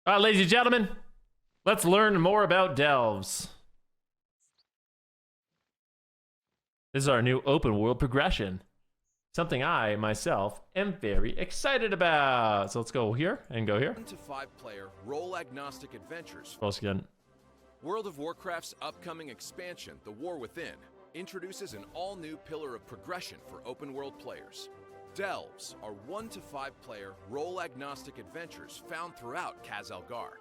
All right, ladies and gentlemen, let's learn more about delves. This is our new open world progression. Something I, myself, am very excited about. So let's go here and go here. 1 to 5 player role-agnostic adventures. Close again. World of Warcraft's upcoming expansion, The War Within, introduces an all-new pillar of progression for open-world players. Delves are 1 to 5 player role-agnostic adventures found throughout Khaz-Algar.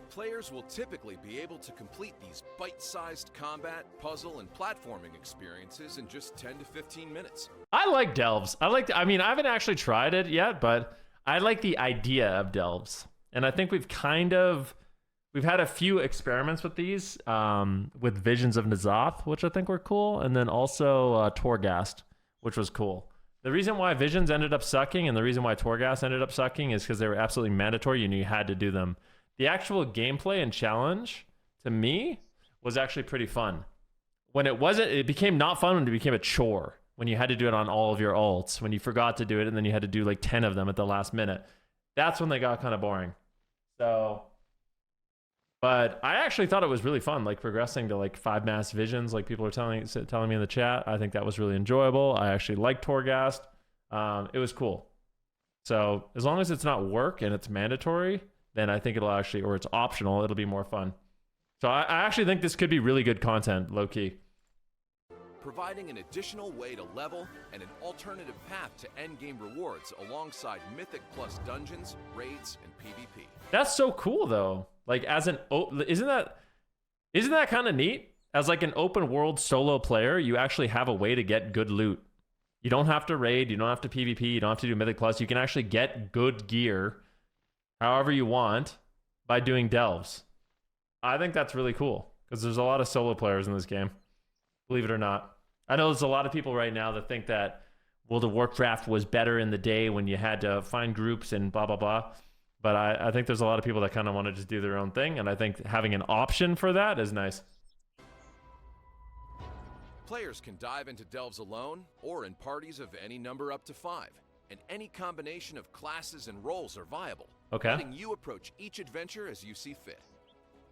Players will typically be able to complete these bite-sized combat, puzzle, and platforming experiences in just 10 to 15 minutes. I like delves. I mean, I haven't actually tried it yet, but I like the idea of delves. And I think we've had a few experiments with these, with Visions of N'Zoth, which I think were cool, and then also Torghast, which was cool. The reason why Visions ended up sucking and the reason why Torghast ended up sucking is because they were absolutely mandatory and you had to do them. The actual gameplay and challenge, to me, was actually pretty fun. When it wasn't, it became not fun when it became a chore. When you had to do it on all of your ults. When you forgot to do it and then you had to do like 10 of them at the last minute. That's when they got kind of boring. So, but I actually thought it was really fun, like progressing to like 5 mass visions, like people are telling me in the chat. I think that was really enjoyable. I actually liked Torghast. It was cool. So as long as it's not work and it's mandatory, then I think it'll actually, or it's optional, it'll be more fun. So I actually think this could be really good content, low key. Providing an additional way to level and an alternative path to endgame rewards alongside Mythic Plus dungeons, raids, and PvP. That's so cool though. Like isn't that kind of neat? As like an open world solo player, you actually have a way to get good loot. You don't have to raid, you don't have to PvP, you don't have to do Mythic Plus. You can actually get good gear however you want by doing delves. I think that's really cool because there's a lot of solo players in this game, believe it or not. I know there's a lot of people right now that think that World of Warcraft was better in the day when you had to find groups and blah, blah, blah. But I think there's a lot of people that kind of want to just do their own thing. And I think having an option for that is nice. Players can dive into delves alone or in parties of any number up to 5. And any combination of classes and roles are viable. Okay. Letting you approach each adventure as you see fit.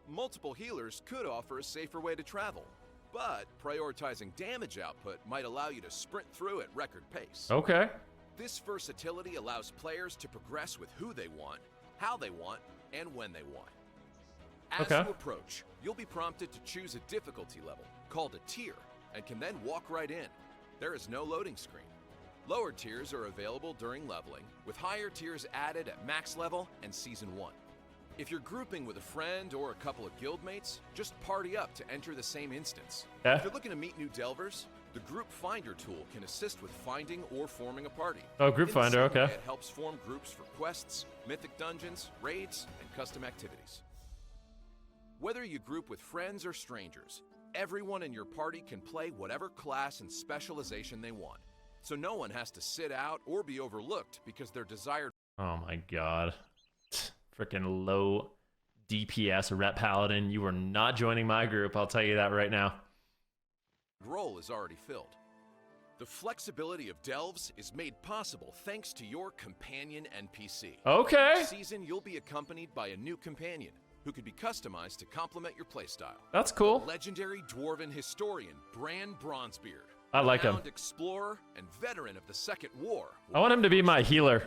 Multiple healers could offer a safer way to travel, but prioritizing damage output might allow you to sprint through at record pace. Okay. This versatility allows players to progress with who they want, how they want, and when they want. As you approach, you'll be prompted to choose a difficulty level, called a tier, and can then walk right in. There is no loading screen. Lower tiers are available during leveling, with higher tiers added at max level and Season 1. If you're grouping with a friend or a couple of guildmates, just party up to enter the same instance. If you're looking to meet new delvers, the Group Finder tool can assist with finding or forming a party. Oh, Group Finder, okay. It helps form groups for quests, mythic dungeons, raids, and custom activities. Whether you group with friends or strangers, everyone in your party can play whatever class and specialization they want. So no one has to sit out or be overlooked because their desired... Oh my god. Freaking low DPS Ret Paladin. You are not joining my group, I'll tell you that right now. Role is already filled. The flexibility of delves is made possible thanks to your companion NPC. Okay. Each season, you'll be accompanied by a new companion who can be customized to complement your playstyle. That's cool. The legendary dwarven historian Bran Bronzebeard. I like him. Explorer and veteran of the Second War. I want him to be my healer.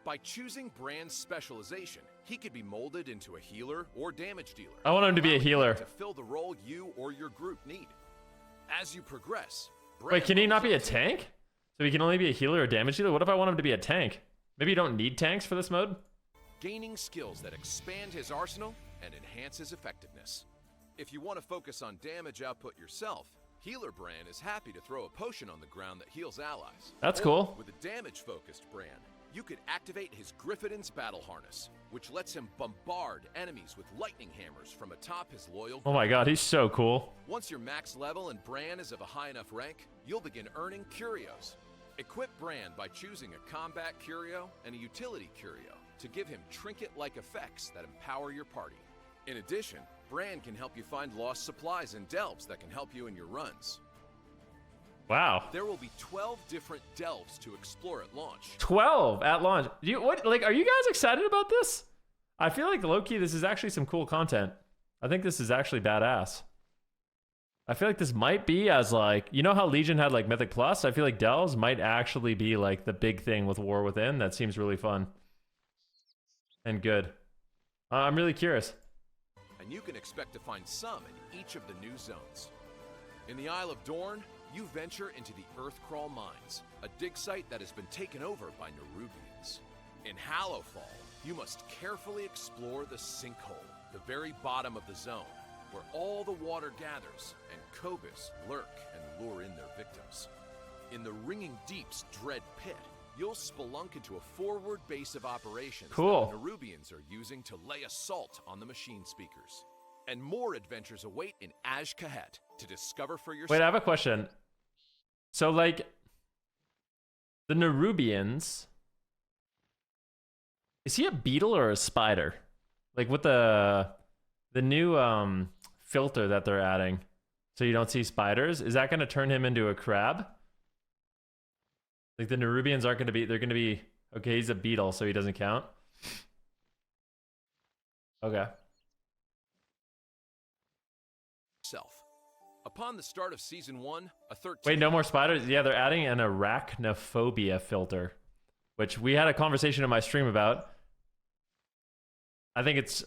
By choosing Bran's specialization, he could be molded into a healer or damage dealer. I want him to be a healer. To fill the role you or your group need. As you progress... Wait, can he not be a tank? So he can only be a healer or damage dealer? What if I want him to be a tank? Maybe you don't need tanks for this mode? Gaining skills that expand his arsenal and enhance his effectiveness. If you want to focus on damage output yourself, Healer Bran is happy to throw a potion on the ground that heals allies. That's cool. With a damage-focused Bran, you could activate his Gryphon's battle harness, which lets him bombard enemies with lightning hammers from atop his loyal... Oh my god, he's so cool. Once you're max level and Bran is of a high enough rank, you'll begin earning curios. Equip Bran by choosing a combat curio and a utility curio to give him trinket-like effects that empower your party. In addition, Bran can help you find lost supplies and delves that can help you in your runs. Wow. There will be 12 different delves to explore at launch. 12 at launch. Are you guys excited about this? I feel like low-key, this is actually some cool content. I think this is actually badass. I feel like this might be as like, you know how Legion had like Mythic Plus? I feel like Delves might actually be like the big thing with War Within. That seems really fun and good. I'm really curious. And you can expect to find some in each of the new zones. In the Isle of Dorn, you venture into the Earthcrawl Mines, a dig site that has been taken over by Nerubians. In Hallowfall, you must carefully explore the Sinkhole, the very bottom of the zone, where all the water gathers and Kobus lurk and lure in their victims. In the Ringing Deep's Dread Pit, you'll spelunk into a forward base of operations that the Nerubians are using to lay assault on the machine speakers. And more adventures await in Azj-Kahet to discover for yourself. Wait, I have a question. So, like, the Nerubians, is he a beetle or a spider? Like, with the new filter that they're adding, so you don't see spiders, is that going to turn him into a crab? Like, the Nerubians aren't going to be, they're going to be, okay, he's a beetle, so he doesn't count. Okay. Upon the start of season 1, a 13. Wait, no more spiders? Yeah, they're adding an arachnophobia filter, which we had a conversation in my stream about. I think it's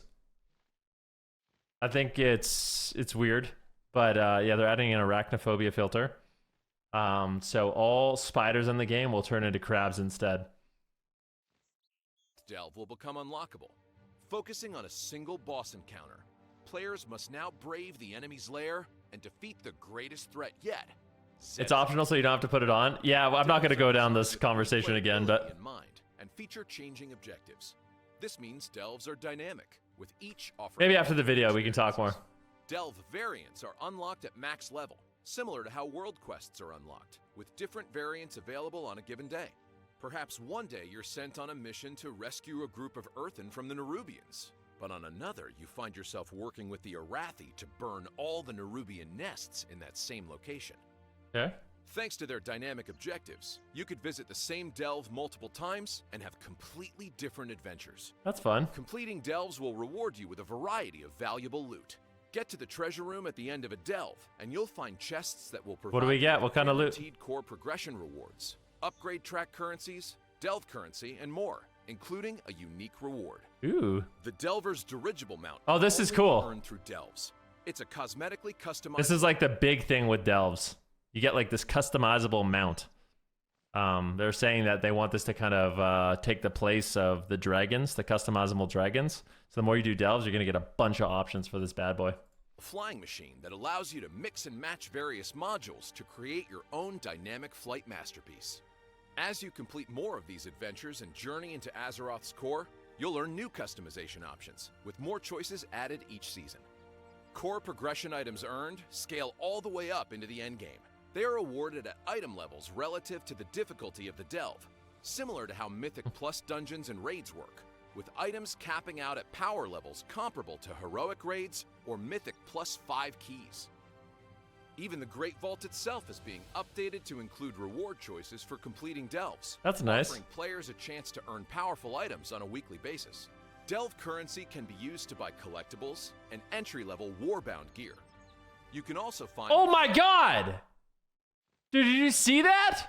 weird, but yeah, they're adding an arachnophobia filter. So all spiders in the game will turn into crabs instead. Delve will become unlockable. Focusing on a single boss encounter, players must now brave the enemy's lair and defeat the greatest threat yet. It's optional, so you don't have to put it on. Yeah, well, I'm not going to go down this conversation again, but in mind and feature changing objectives. This means delves are dynamic, with each offering maybe after the video we can talk more. Delve variants are unlocked at max level, similar to how world quests are unlocked, with different variants available on a given day. Perhaps one day you're sent on a mission to rescue a group of Earthen from the Nerubians, but on another you find yourself working with the Arathi to burn all the Nerubian nests in that same location. Okay. Thanks to their dynamic objectives, you could visit the same delve multiple times and have completely different adventures. That's fun. Completing delves will reward you with a variety of valuable loot. Get to the treasure room at the end of a delve, and you'll find chests that will provide what do we get? What kind of loot? Guaranteed core progression rewards, upgrade track currencies, delve currency, and more, including a unique reward. Ooh. The Delver's dirigible mount. Oh, this is cool. Earned through delves. It's a cosmetically customized. This is like the big thing with delves. You get like this customizable mount. They're saying that they want this to kind of take the place of the dragons, the customizable dragons. So the more you do delves, you're going to get a bunch of options for this bad boy. A flying machine that allows you to mix and match various modules to create your own dynamic flight masterpiece. As you complete more of these adventures and journey into Azeroth's core, you'll earn new customization options, with more choices added each season. Core progression items earned scale all the way up into the endgame. They are awarded at item levels relative to the difficulty of the delve, similar to how Mythic Plus dungeons and raids work, with items capping out at power levels comparable to Heroic raids or Mythic Plus 5 keys. Even the Great Vault itself is being updated to include reward choices for completing delves. That's nice. Offering players a chance to earn powerful items on a weekly basis. Delve currency can be used to buy collectibles and entry-level Warbound gear. You can also find... Oh my god! Dude, did you see that?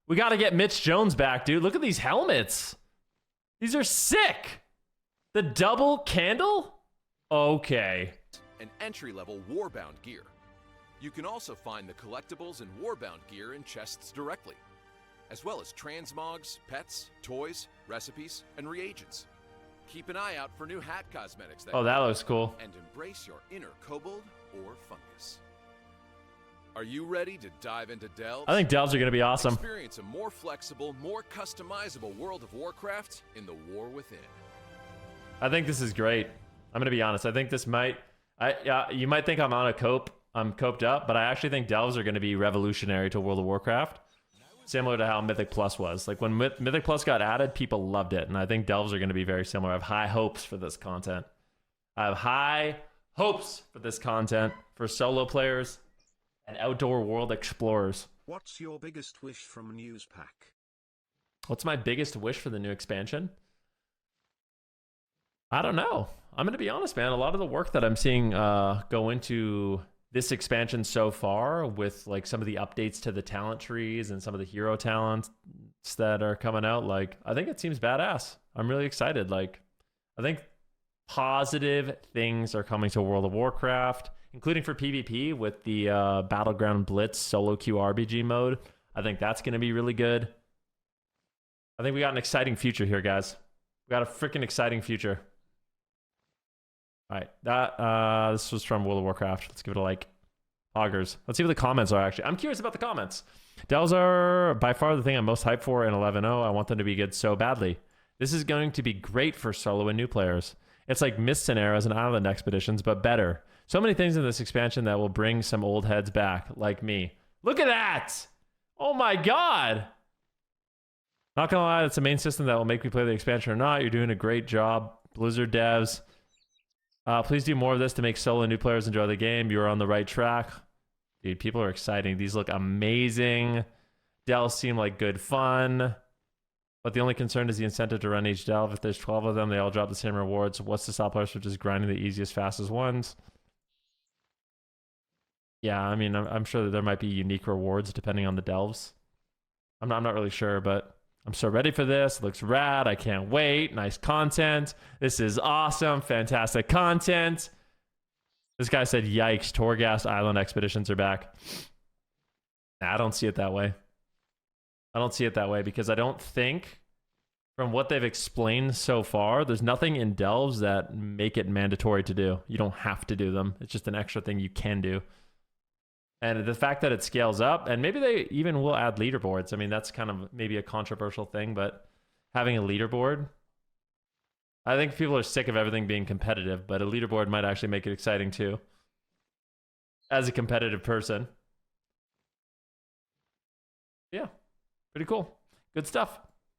We got to get Mitch Jones back, dude. Look at these helmets. These are sick. The double candle? Okay. And entry-level Warbound gear. You can also find the collectibles and Warbound gear in chests directly, as well as transmogs, pets, toys, recipes, and reagents. Keep an eye out for new hat cosmetics that looks cool. And embrace your inner kobold or fungus. Are you ready to dive into delves? I think delves are going to be awesome. Experience a more flexible, more customizable World of Warcraft in the War Within. I think this is great. I'm going to be honest. I think this might... you might think I'm coped up, but I actually think delves are going to be revolutionary to World of Warcraft. Similar to how Mythic Plus was. Like when Mythic Plus got added, people loved it. And I think delves are going to be very similar. I have high hopes for this content. I have high hopes for this content for solo players and outdoor world explorers. What's your biggest wish from News Pack? What's my biggest wish for the new expansion? I don't know. I'm going to be honest, man. A lot of the work that I'm seeing go into this expansion so far, with like some of the updates to the talent trees and some of the hero talents that are coming out, like I think it seems badass. I'm really excited. Like I think positive things are coming to World of Warcraft, including for PvP with the Battleground Blitz solo queue RPG mode. I think that's going to be really good. I think we got an exciting future here, guys. We got a freaking exciting future. All right, that this was from World of Warcraft. Let's give it a like. Poggers. Let's see what the comments are, actually. I'm curious about the comments. Delves are by far the thing I'm most hyped for in 11.0. I want them to be good so badly. This is going to be great for solo and new players. It's like Mists and Eras and Island Expeditions, but better. So many things in this expansion that will bring some old heads back, like me. Look at that! Oh my god! Not gonna lie, it's a main system that will make me play the expansion or not. You're doing a great job, Blizzard devs. Please do more of this to make solo and new players enjoy the game. You're on the right track. Dude, people are exciting. These look amazing. Delves seem like good fun. But the only concern is the incentive to run each delve. If there's 12 of them, they all drop the same rewards. What's to stop players from just grinding the easiest, fastest ones? Yeah, I mean, I'm sure that there might be unique rewards depending on the delves. I'm not really sure, but I'm so ready for this. It looks rad. I can't wait. Nice content. This is awesome. Fantastic content. This guy said, yikes, Torghast Island Expeditions are back. Nah, I don't see it that way. I don't see it that way because I don't think, from what they've explained so far, there's nothing in delves that make it mandatory to do. You don't have to do them. It's just an extra thing you can do. And the fact that it scales up, and maybe they even will add leaderboards. I mean, that's kind of maybe a controversial thing, but having a leaderboard, I think people are sick of everything being competitive, but a leaderboard might actually make it exciting too. As a competitive person. Yeah, pretty cool. Good stuff.